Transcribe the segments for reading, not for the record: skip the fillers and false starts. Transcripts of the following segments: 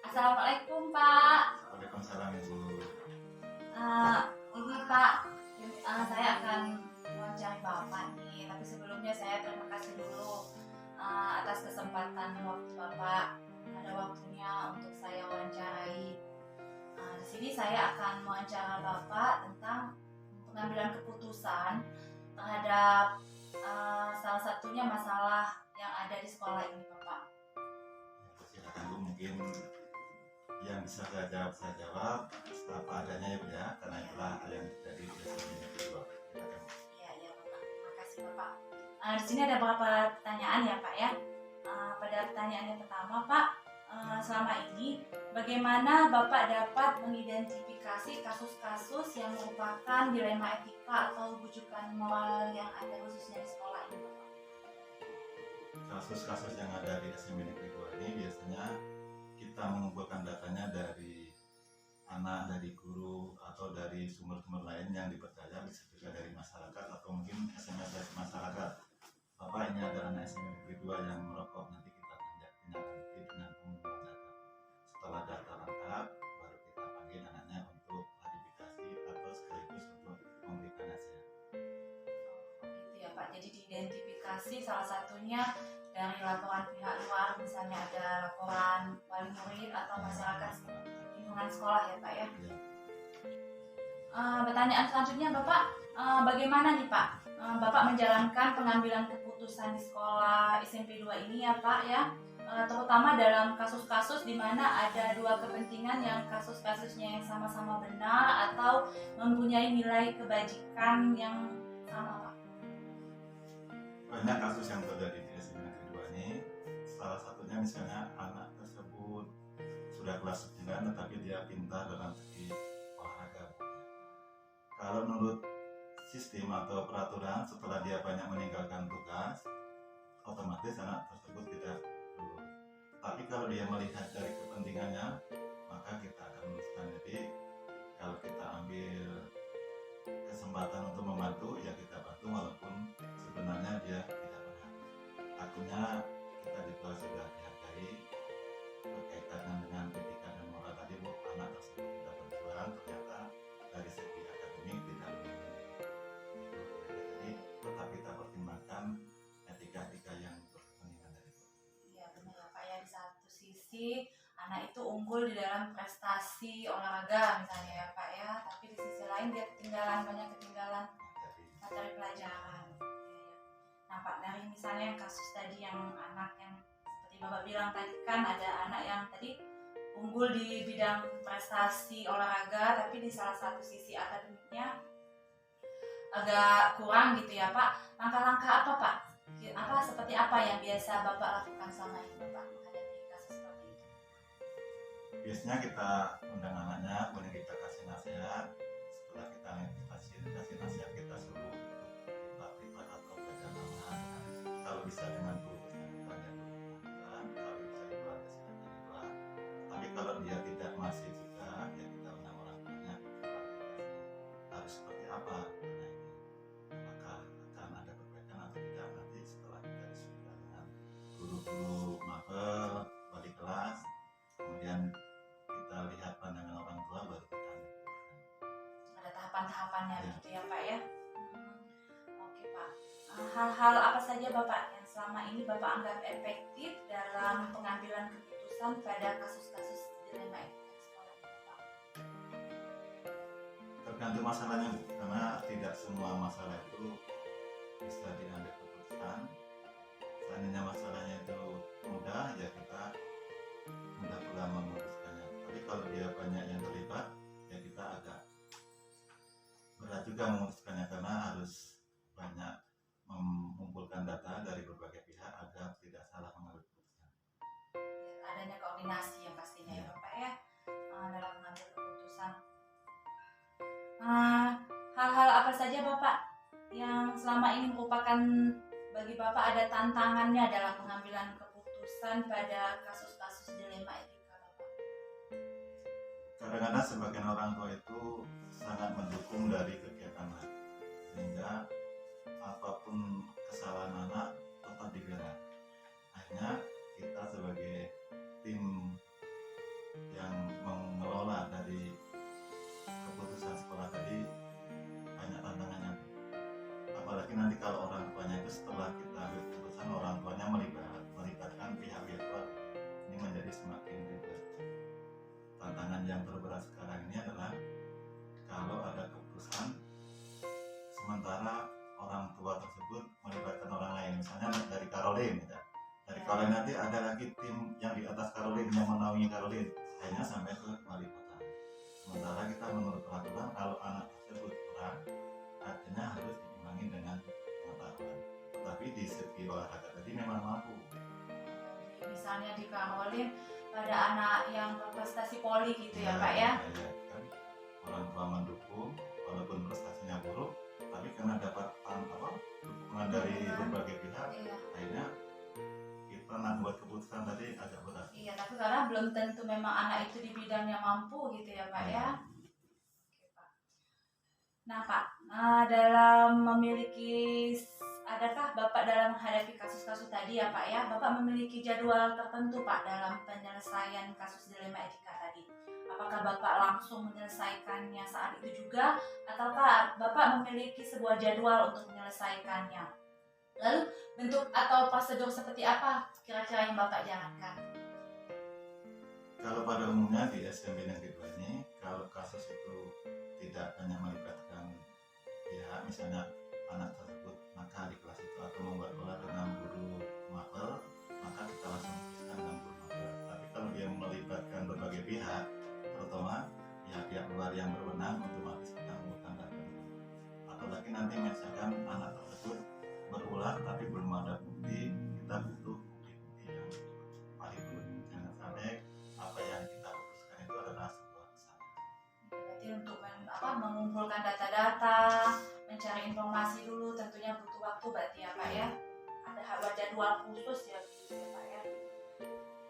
Assalamualaikum Pak. Waalaikumsalam Ibu. Eh, ini Pak, saya akan mencari Bapak nih. Tapi sebelumnya saya terima kasih dulu atas kesempatan waktu Bapak. Ada waktunya untuk saya wawancarai. Di sini saya akan mewawancara Bapak tentang pengambilan keputusan terhadap salah satunya masalah yang ada di sekolah ini Bapak. Silakan Bu, mungkin yang bisa saya jawab apa adanya ya Bu ya, karena itulah yang dari SMB kedua. Silakan. Iya Bapak, terima kasih Bapak. Di sini ada beberapa pertanyaan ya Pak ya. Pada pertanyaan yang pertama Pak, selama ini bagaimana Bapak dapat mengidentifikasi kasus-kasus yang merupakan dilema etika atau bujukan moral yang ada khususnya di sekolah ini Bapak? Kasus-kasus yang ada di SMB Negeri 2 ini biasanya kita mengumpulkan datanya dari anak, dari guru, atau dari sumber-sumber lain yang dipercaya, bisa juga dari masyarakat atau mungkin SMS dari masyarakat. Bapak, ini ada anak SMB Negeri 2 yang merokok, nanti kita tindak lanjuti dengan pengumpulan data. Setelah data lengkap, baru kita panggil anaknya untuk klarifikasi atau sekaligus untuk memberikan nasihat. Gitu ya Pak, jadi diidentifikasi salah satunya dari laporan pihak luar, misalnya ada laporan wali murid atau masyarakat lingkungan sekolah ya Pak ya. Pertanyaan selanjutnya Bapak, bagaimana nih Pak Bapak menjalankan pengambilan keputusan di sekolah SMP 2 ini ya Pak ya, terutama dalam kasus-kasus di mana ada dua kepentingan yang kasus-kasusnya yang sama-sama benar atau mempunyai nilai kebajikan yang sama Pak? Banyak kasus yang terjadi di SMP Negeri 2 ini. Salah satunya misalnya anak tersebut sudah kelas 9 tetapi dia pintar dalam segi olahraga. Kalau menurut sistem atau peraturan, setelah dia banyak meninggalkan tugas, otomatis anak tersebut tidak lulus. Tapi kalau dia melihat dari kepentingannya, maka kita akan luluskan. Jadi kalau kita ambil kesempatan untuk membantu, ya kita bantu walaupun sebenarnya dia tidak berhak. Artinya kita juga sudah dihargai berkaitan dengan etika dan moral tadi Bu, anak tersebut tidak berjuang, ternyata dari segi akademik tidak lulus. Jadi tetap kita pertimbangkan etika-etika yang berkepentingan dari itu. Iya benar ya Pak ya, di satu sisi anak itu unggul di dalam prestasi olahraga misalnya ya Pak ya, tapi di sisi lain dia banyak ketinggalan materi pelajaran. Nah Pak, dari misalnya yang kasus tadi yang anak yang seperti Bapak bilang tadi, kan ada anak yang tadi unggul di bidang prestasi olahraga tapi di salah satu sisi akademiknya agak kurang gitu ya Pak. Langkah-langkah apa Pak? Seperti apa yang biasa Bapak lakukan selama ini Bapak menghadapi kasus seperti itu? Biasanya kita undang anaknya, kemudian kita kasih nasihat. Setelah kita kasih nasihat, kita suruh privat atau belajar tambahan. Kalau bisa dengan guru yang belajar tambahan, kalau bisa di keluarga silakan di keluar. Tapi kalau dia tidak masih juga, ya kita undang orang tuanya klarifikasi harus seperti apa anak ini. Apakah akan ada perbaikan atau tidak nanti setelah kita diskusi dengan guru-guru mapel, wali kelas, kemudian kita lihat pandangan orang tua baru kita ambil. Ada tahapan-tahapannya Ya. gitu ya Pak ya. Oke Pak. Hal-hal apa saja Bapak yang selama ini Bapak anggap efektif dalam pengambilan keputusan pada kasus-kasus dilema etika di sekolah ini Bapak? Tergantung masalahnya Bu, karena tidak semua masalah itu bisa diambil keputusan. Seandainya masalahnya itu mudah, ya kita mudah pula memutuskannya. Tapi kalau dia banyak yang terlibat, ya kita agak berat juga memutuskannya karena harus banyak mengumpulkan data dari berbagai pihak agar tidak salah mengambil keputusan. Adanya koordinasi yang pastinya ya Bapak ya dalam mengambil keputusan. Hal-hal apa saja Bapak yang selama ini merupakan bagi Bapak ada tantangannya dalam pengambilan keputusan pada kasus-kasus dilema etika Bapak? Kadang-kadang sebagian orang tua itu sangat mendukung dari kegiatan anak, sehingga apapun kesalahan anak tetap dibela. Akhirnya kita sebagai tim ternyata orang tua tersebut melibatkan orang lain, misalnya dari Caroline ya. Dari Caroline nanti ada lagi tim yang di atas Caroline yang menaungi Caroline, akhirnya sampai ke wali kota. Sementara kita menurut peraturan kalau anak tersebut kurang, artinya harus diimbangi dengan pengetahuan. Tetapi di segi olahraga tadi memang mampu. Misalnya di Caroline pada anak yang berprestasi poli gitu ya Pak ya. Kan? Orang tua mendukung walaupun prestasinya buruk, tapi karena dapat dukungan dari berbagai pihak, akhirnya kita buat keputusan tadi agak berat. Iya, tapi karena belum tentu memang anak itu di bidangnya mampu gitu ya Pak ya. Oke, Pak. Nah Pak, dalam memiliki, adakah Bapak dalam menghadapi kasus-kasus tadi ya Pak ya, Bapak memiliki jadwal tertentu Pak dalam penyelesaian kasus dilema etika tadi? Apakah Bapak langsung menyelesaikannya saat itu juga, ataukah Bapak memiliki sebuah jadwal untuk menyelesaikannya? Lalu bentuk atau prosedur seperti apa kira-kira yang Bapak jalankan? Kalau pada umumnya di SMP Negeri 2 ini, kalau kasus itu tidak hanya melibatkan pihak, misalnya anak tersebut nakal di kelas itu atau membuat pola dengan guru mapel, maka kita langsung putuskan dengan guru mapel. Tapi kalau dia melibatkan berbagai pihak, terutama pihak-pihak luar yang berwenang, otomatis kita mengumpulkan data. Apalagi nanti misalkan anak tersebut berulang tapi belum ada bukti, kita butuh bukti-bukti yang paling kuat. Jangan sampai apa yang kita putuskan itu adalah sebuah kesalahan. Berarti untuk mengumpulkan data-data, mencari informasi dulu tentunya butuh waktu berarti ya Pak ya. Ada jadwal khusus ya gitu ya Pak ya.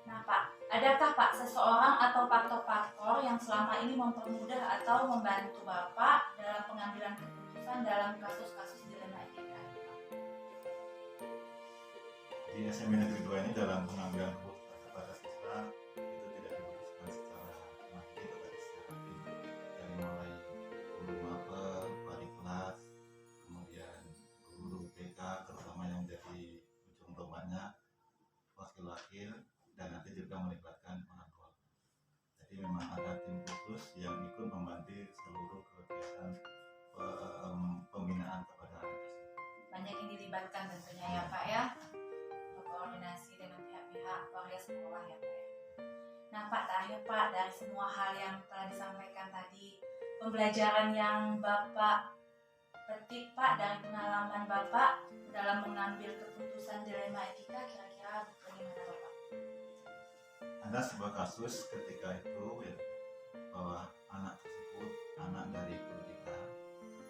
Nah Pak, adakah Pak seseorang atau faktor-faktor yang selama ini mempermudah atau membantu Bapak dalam pengambilan keputusan dalam kasus-kasus dilema etika? Di SMP Negeri 2 ini dalam pengambilan keputusan kepada siswa itu tidak diputuskan secara mandiri tetapi secara tim, dari mulai guru mapel, wali kelas, kemudian guru PK terutama yang menjadi ujung tombaknya, wakil-wakil, dan nanti juga melibatkan orang tua. Jadi memang ada tim khusus yang ikut membantu seluruh kegiatan pembinaan kepada anak tersebut. Banyak yang dilibatkan tentunya ya Pak ya, berkoordinasi dengan pihak-pihak keluarga sekolah ya Pak ya. Nah Pak, terakhir Pak, dari semua hal yang telah disampaikan tadi, pembelajaran yang Bapak petik Pak dari pengalaman Bapak dalam mengambil keputusan dilema etika, kira-kira bagaimana Bapak? Ada sebuah kasus ketika itu ya, bahwa anak tersebut, anak dari guru kita,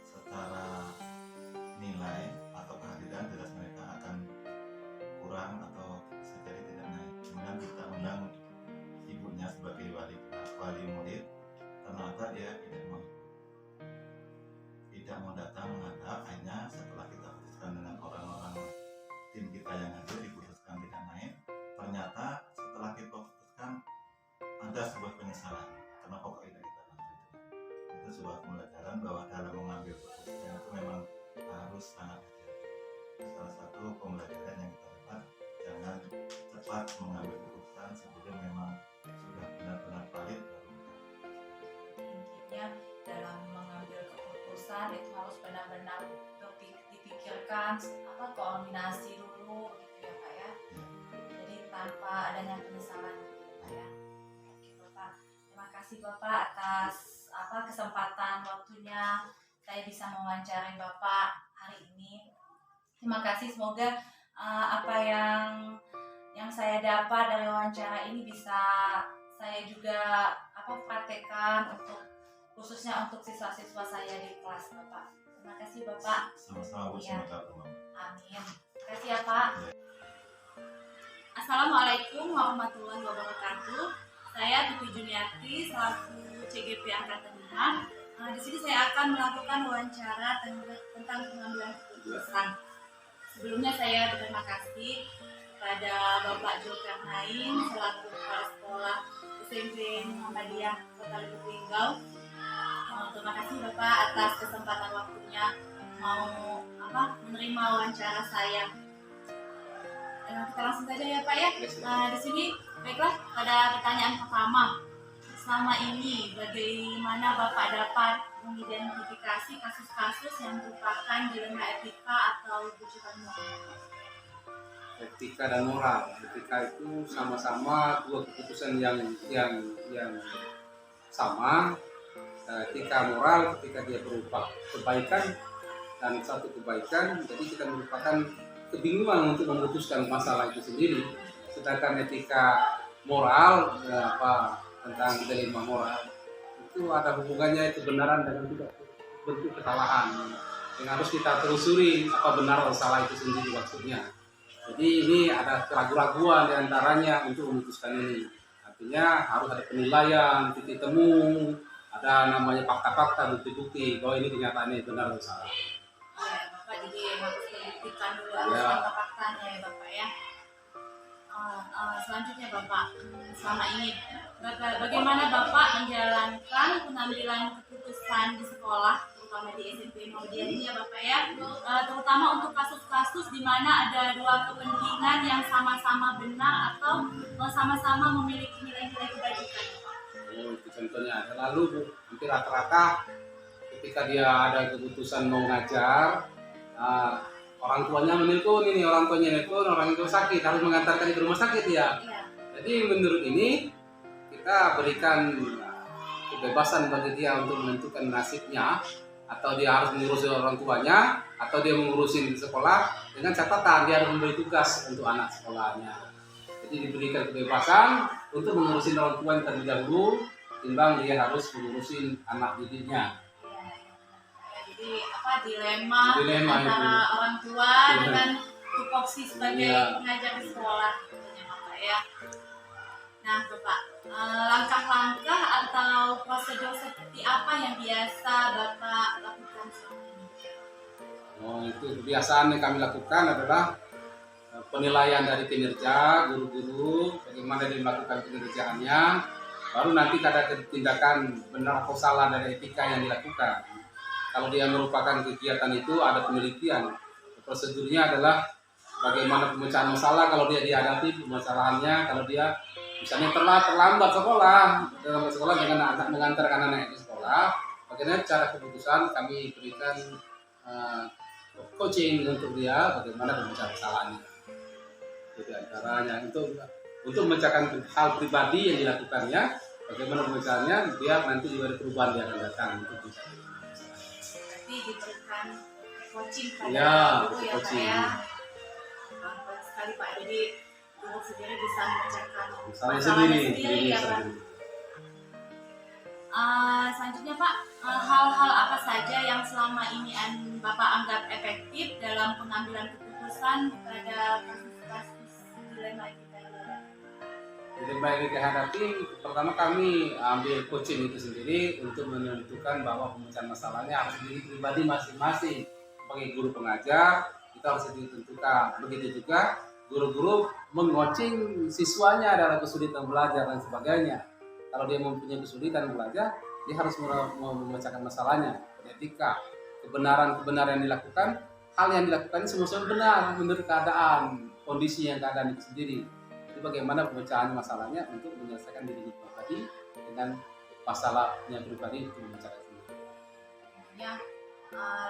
secara nilai atau kehadiran jelas mereka akan kurang atau bisa jadi tidak naik. Kemudian kita undang ibunya sebagai wali murid, ternyata dia tidak mau datang menghadap. Akhirnya setelah kita putuskan dengan orang-orang tim kita yang hadir, diputuskan tidak naik. Ternyata setelah kita putuskan ada sebuah penyesalan karena kok tidak kita lanjutkan. Itu sebuah pembelajaran bahwa dalam mengambil keputusan itu memang harus sangat hati-hati. Salah satu pembelajaran yang kita dapat, jangan cepat mengambil keputusan sebelum memang sudah benar-benar valid baru kita. Intinya dalam mengambil keputusan itu harus benar-benar dipikirkan, koordinasi dulu gitu ya Pak ya. Jadi tanpa adanya penyesalan gitu ya Pak ya. Oke Bapak, terima kasih Bapak atas kesempatan waktunya saya bisa mewawancarai Bapak hari ini. Terima kasih, semoga apa yang saya dapat dari wawancara ini bisa saya juga praktekkan untuk khususnya untuk siswa-siswa saya di kelas Bapak. Terima kasih Bapak. Sama-sama Bu, Ya. semoga bermanfaat. Amin. Terima kasih ya Pak. Assalamualaikum warahmatullahi wabarakatuh. Saya Tuti Juniati selaku CGP Angkatan 5. Di sini saya akan melakukan wawancara tentang pengambilan keputusan. Sebelumnya saya berterima kasih kepada Bapak Zulkarnain selaku kepala sekolah SMP Muhammadiyah Kota Lubuk Linggau. Terima kasih Bapak atas kesempatan waktunya mau menerima wawancara saya. Kita langsung saja ya Pak ya. Di sini baiklah pada pertanyaan pertama. selama ini bagaimana Bapak dapat mengidentifikasi kasus-kasus yang merupakan dilema etika atau bujukan moral? Etika dan moral. Etika itu sama-sama dua keputusan yang sama. Etika moral ketika dia berupa kebaikan dan satu kebaikan, jadi kita merupakan kebingungan untuk memutuskan masalah itu sendiri. Sedangkan etika moral tentang dilema moral itu ada hubungannya kebenaran dengan tidak bentuk kesalahan yang harus kita telusuri apa benar atau salah itu sendiri maksudnya. Jadi ini ada keraguan-raguan diantaranya untuk memutuskan ini. Artinya harus ada penilaian, titik temu, ada namanya fakta-fakta, bukti-bukti bahwa ini kenyataannya benar atau salah. Ya, Bapak jadi harus membuktikan dulu fakta-faktanya ya Bapak ya. Selanjutnya Bapak, selama ini bagaimana Bapak menjalankan pengambilan keputusan di sekolah, terutama di SMP Nordian ini ya Bapak ya, terutama untuk kasus-kasus di mana ada dua kepentingan yang sama-sama benar atau sama-sama memiliki nilai-nilai kebajikan Bapak? Oh, itu contohnya. Lalu hampir rata-rata ketika dia ada keputusan mau ngajar, orang tuanya menelpon ini, orang tuanya nelpon, orang itu sakit, harus mengantarkan ke rumah sakit ya. Jadi menurut ini kita berikan kebebasan bagi dia untuk menentukan nasibnya, atau dia harus mengurusi orang tuanya, atau dia mengurusin di sekolah dengan catatan dia harus memberi tugas untuk anak sekolahnya. Jadi diberikan kebebasan untuk mengurusin orang tua terlebih dahulu, timbang dia harus mengurusin anak didiknya. Jadi dilema antara itu. Orang tua dengan tupoksi sebagai pengajar di sekolah Bapak ya. Nah Bapak, langkah-langkah atau prosedur seperti apa yang biasa Bapak lakukan selama ini? Oh, itu kebiasaan yang kami lakukan adalah penilaian dari kinerja guru-guru, bagaimana dia melakukan kinerjaannya, baru nanti ada tindakan benar atau salah dari etika yang dilakukan. Kalau dia merupakan kegiatan itu ada penelitian. Prosedurnya adalah bagaimana pemecahan masalah kalau dia dihadapi permasalahannya, kalau dia misalnya terlambat sekolah dengan anak mengantarkan anak ke sekolah, bagaimana cara keputusan kami berikan coaching untuk dia bagaimana pemecahan masalahnya. Itu antaranya untuk memecahkan hal pribadi yang dilakukannya, bagaimana pemecahannya biar nanti diberi perubahan dia akan datang untuk bisa. Diberikan coaching pada guru ya Pak ya. Bagus sekali Pak, jadi guru sendiri bisa memecahkan masalahnya sendiri ya Pak. Selanjutnya Pak, hal-hal apa saja yang selama ini Bapak anggap efektif dalam pengambilan keputusan pada kasus-kasus dilema etika ini? Dilema yang dihadapi, pertama kami ambil coaching itu sendiri untuk menentukan bahwa pemecahan masalahnya harus diri pribadi masing-masing. Sebagai guru pengajar, kita harus ditentukan. Begitu juga guru-guru mengcoaching siswanya dalam kesulitan belajar dan sebagainya. Kalau dia mempunyai kesulitan belajar, dia harus memecahkan masalahnya. Etika, kebenaran yang dilakukan, hal yang dilakukan ini semua benar menurut keadaan, kondisi yang keadaan itu sendiri. Jadi bagaimana pemecahan masalahnya untuk menyelesaikan diri pribadi dengan masalahnya pribadi untuk memecahkan sendiri. Ya,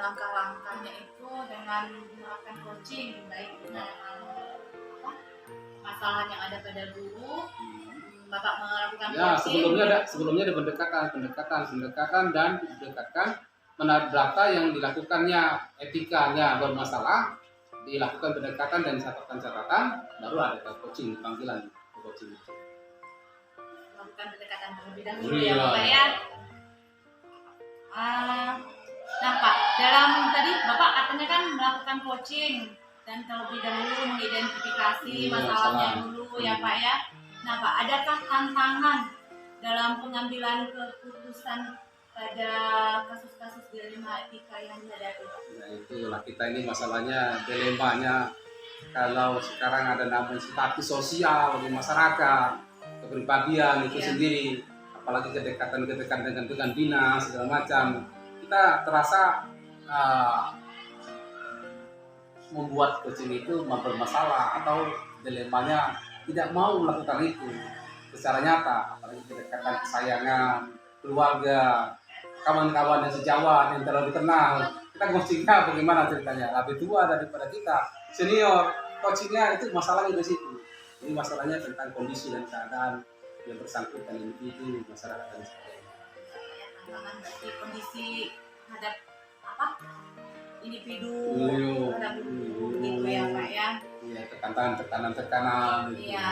langkah-langkahnya itu dengan menerapkan coaching baik dengan masalah yang ada pada guru, Bapak melakukan coaching. Sebelumnya ada pendekatan dan didekatkan data yang dilakukannya etikanya bermasalah, dilakukan pendekatan dan catatan, baru ada coaching, panggilan coaching. Melakukan pendekatan terlebih dahulu ya Bapak ya. Nah Pak, dalam tadi Bapak katanya kan melakukan coaching dan terlebih dahulu mengidentifikasi masalahnya dulu ya Pak ya. Nah Pak, adakah tantangan dalam pengambilan keputusan pada kasus-kasus dilema etika yang dihadapi? Nah itulah kita ini masalahnya, dilemanya kalau sekarang ada namanya status sosial di masyarakat, kepribadian itu sendiri, apalagi kedekatan dengan dinas segala macam, kita terasa membuat coaching itu bermasalah atau dilemanya tidak mau melakukan itu. secara nyata, apalagi kedekatan, kesayangan, keluarga, kawan-kawan yang sejawat yang terlalu kenal. Kita coachingnya bagaimana ceritanya? Lebih tua daripada kita, senior, coachingnya itu masalahnya di situ. Ini masalahnya tentang kondisi dan keadaan yang bersangkutan individu, masyarakat dan sebagainya. Ya, tantangan berarti kondisi terhadap apa individu terhadap guru gitu ya Pak ya. Iya, tekanan. Iya.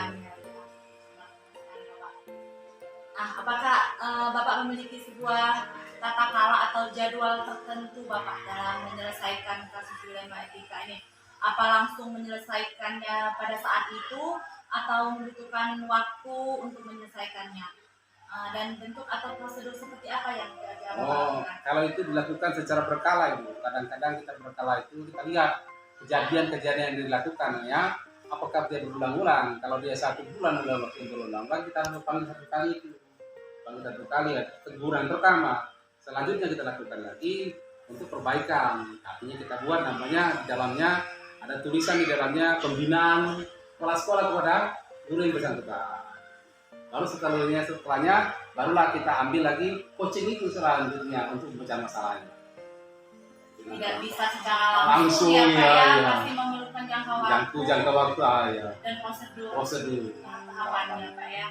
Apakah Bapak memiliki sebuah tata cara atau jadwal tertentu Bapak dalam menyelesaikan kasus dilema etika ini? Apa langsung menyelesaikannya pada saat itu atau membutuhkan waktu untuk menyelesaikannya? Dan bentuk atau prosedur seperti apa yang kira-kira Bapak lakukan? Kalau itu dilakukan secara berkala Ibu. Kadang-kadang kita berkala itu kita lihat kejadian-kejadian yang dilakukan ya. Apakah dia berulang-ulang? Kalau dia 1 bulan berulang-ulang, kita harus panggil 1 kali itu. Panggil 1 kali ya, teguran pertama. Selanjutnya kita lakukan lagi untuk perbaikan. Artinya kita buat namanya di dalamnya ada tulisan di dalamnya pembinaan kepala sekolah kepada guru yang bersangkutan. Lalu setelahnya barulah kita ambil lagi coaching itu selanjutnya untuk memecah masalahnya. Tidak bisa secara langsung ya Pak ya, pasti memerlukan jangka waktu ya. Dan prosedur tahapannya Pak ya.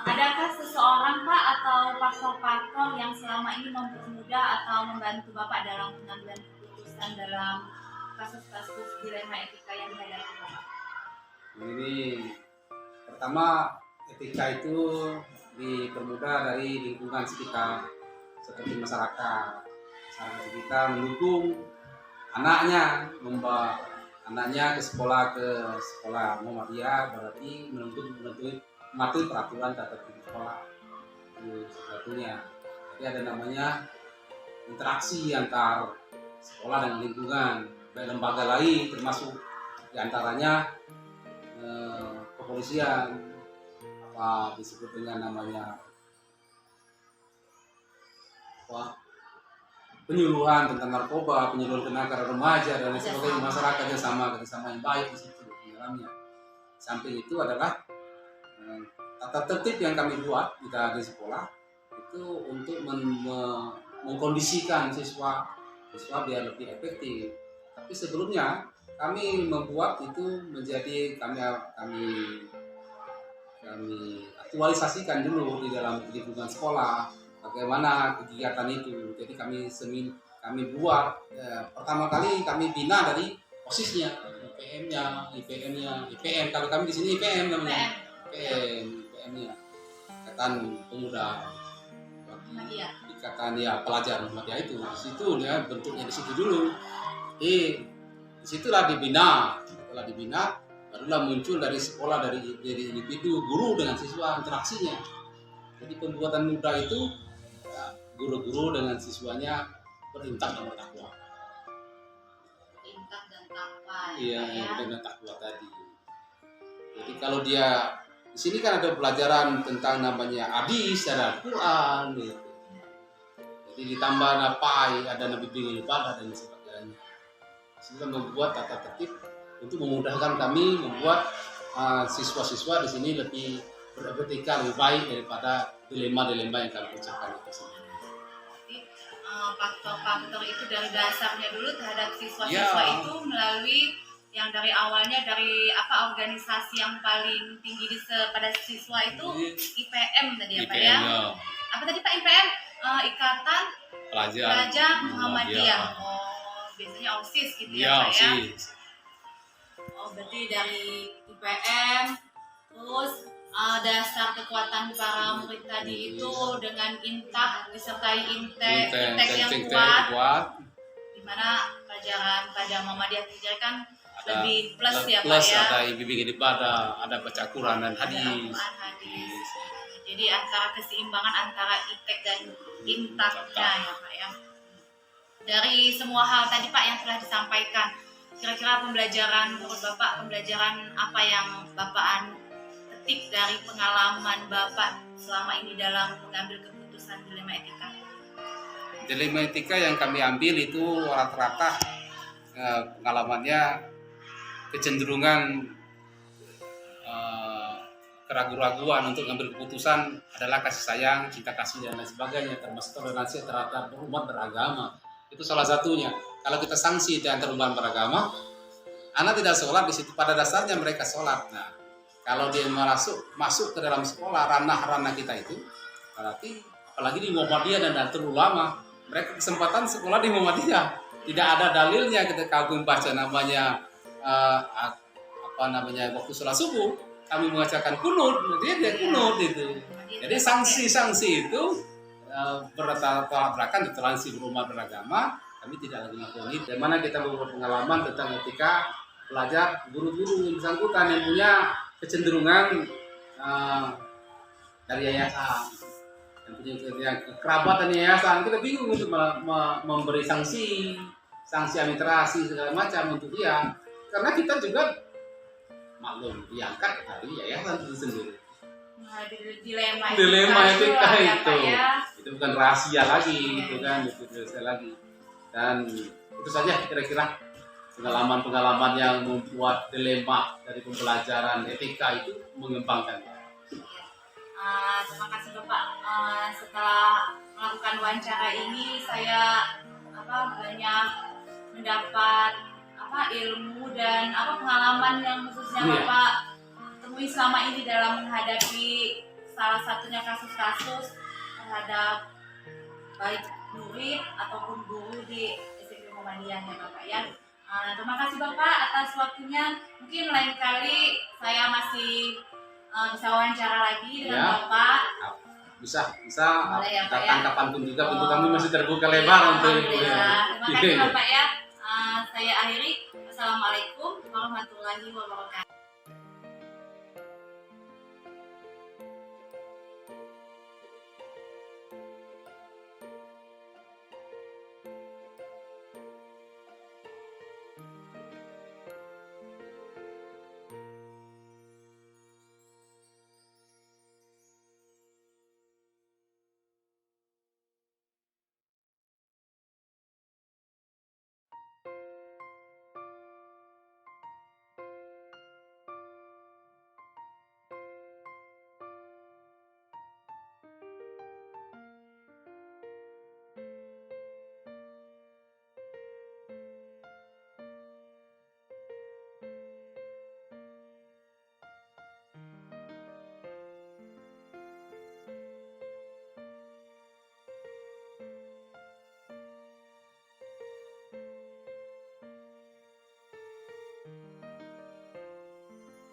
Adakah seseorang Pak atau faktor-faktor yang selama ini mempermudah atau membantu Bapak dalam pengambilan keputusan dalam kasus-kasus dilema etika yang dihadapi Bapak? Ini pertama, etika itu dipermudah dari lingkungan sekitar seperti masyarakat. Masyarakat kita mendukung anaknya, membawa anaknya ke sekolah Muhammadiyah, berarti mematuhi peraturan tata tertib sekolah. Itu satunya. Jadi ada namanya interaksi antar sekolah dan lingkungan, dan lembaga lain termasuk diantaranya kepolisian, apa disebut dengan namanya penyuluhan tentang narkoba, penyuluhan tentang remaja dan lain sebagainya, masyarakat kerjasama yang baik di situ di dalamnya. Samping itu adalah tata tertib yang kami buat di sekolah itu untuk mengkondisikan siswa biar lebih efektif. Tapi sebelumnya kami membuat itu menjadi kami aktualisasikan dulu di dalam lingkungan sekolah bagaimana kegiatan itu. Jadi kami buat pertama kali kami bina dari OSIS-nya, IPM. Kalau kami di sini IPM namanya, IPM-nya, Ikatan Pemuda Ikatan Pelajar Muhammadiyah itu. Di situ ya bentuknya di situ dulu. Disitulah dibina, setelah dibina barulah muncul dari sekolah, dari individu, guru dengan siswa, interaksinya. Jadi pembuatan muda itu guru-guru dengan siswanya berintak dan bertakwa. Intak dan takwa. Iya, dengan takwa tadi. Jadi kalau dia di sini kan ada pelajaran tentang namanya hadis, ada Al-Quran, gitu. Jadi ditambah napai, ada Nabi bin ibadah dan sebagainya. Kita membuat tata tertib untuk memudahkan kami membuat siswa-siswa di sini lebih beretika, lebih baik daripada dilema-dilema yang kami pecahkan itu sendiri. Jadi faktor-faktor itu dari dasarnya dulu terhadap siswa-siswa itu melalui yang dari awalnya dari organisasi yang paling tinggi pada siswa itu IPM tadi ya Pak ya? Apa tadi Pak IPM? Ikatan Pelajar Muhammadiyah. Biasanya OSIS gitu ya Pak ya? Berarti dari IPM, terus dasar kekuatan para murid tadi itu dengan intak disertai intek yang kuat, dimana pelajaran Muhammadiyah sendiri kan lebih plus ya Pak ya? Ada bimbingan ibadah, ada baca Quran dan hadis. Jadi antara keseimbangan antara intek dan intaknya ya Pak ya. Dari semua hal tadi Pak yang telah disampaikan, kira-kira menurut Bapak, pembelajaran apa yang Bapak petik dari pengalaman Bapak selama ini dalam mengambil keputusan dilema etika? Dilema etika yang kami ambil itu rata-rata pengalamannya kecenderungan keraguan-raguan untuk mengambil keputusan adalah kasih sayang, cinta kasih dan lain sebagainya, termasuk toleransi terhadap umat beragama. Itu salah satunya. Kalau kita sanksi di antar umat beragama, anak tidak sholat di situ, pada dasarnya mereka sholat. Nah, kalau dia masuk ke dalam sekolah ranah-ranah kita itu, berarti apalagi di Muhammadiyah dan Nahdlatul Ulama, mereka kesempatan sekolah di Muhammadiyah. Tidak ada dalilnya ketika aku membaca namanya waktu sholat subuh kami mengajarkan kunut, dia kunut itu. Jadi sanksi-sanksi itu bertolak belakang ditoleransi berumat beragama, kami tidak lagi melakukan itu. Di mana kita membuat pengalaman tentang ketika pelajar, guru-guru yang bersangkutan yang punya kecenderungan dari yayasan, yang punya kekerabatan yayasan, kita bingung untuk memberi sanksi administrasi segala macam untuk dia, karena kita juga maklum diangkat dari yayasan itu sendiri. Dilema etika itu, itu bukan rahasia lagi, gitu kan, itu rahasia lagi. Dan itu saja kira-kira pengalaman-pengalaman yang membuat dilema dari pembelajaran etika itu mengembangkan. Terima kasih Bapak. Setelah melakukan wawancara ini, saya banyak mendapat ilmu dan pengalaman yang khususnya Bapak temui selama ini dalam menghadapi salah satunya kasus-kasus terhadap baik murid ataupun guru di SMP Muhammadiyah ya Bapak ya. Terima kasih Bapak atas waktunya. Mungkin lain kali saya masih bisa wawancara lagi dengan Bapak. Bisa boleh, ya, datang kapanpun juga, pintu kami masih terbuka lebar untuk Ibu ya. Terima kasih Bapak ya. Saya akhiri. Wassalamualaikum warahmatullahi wabarakatuh.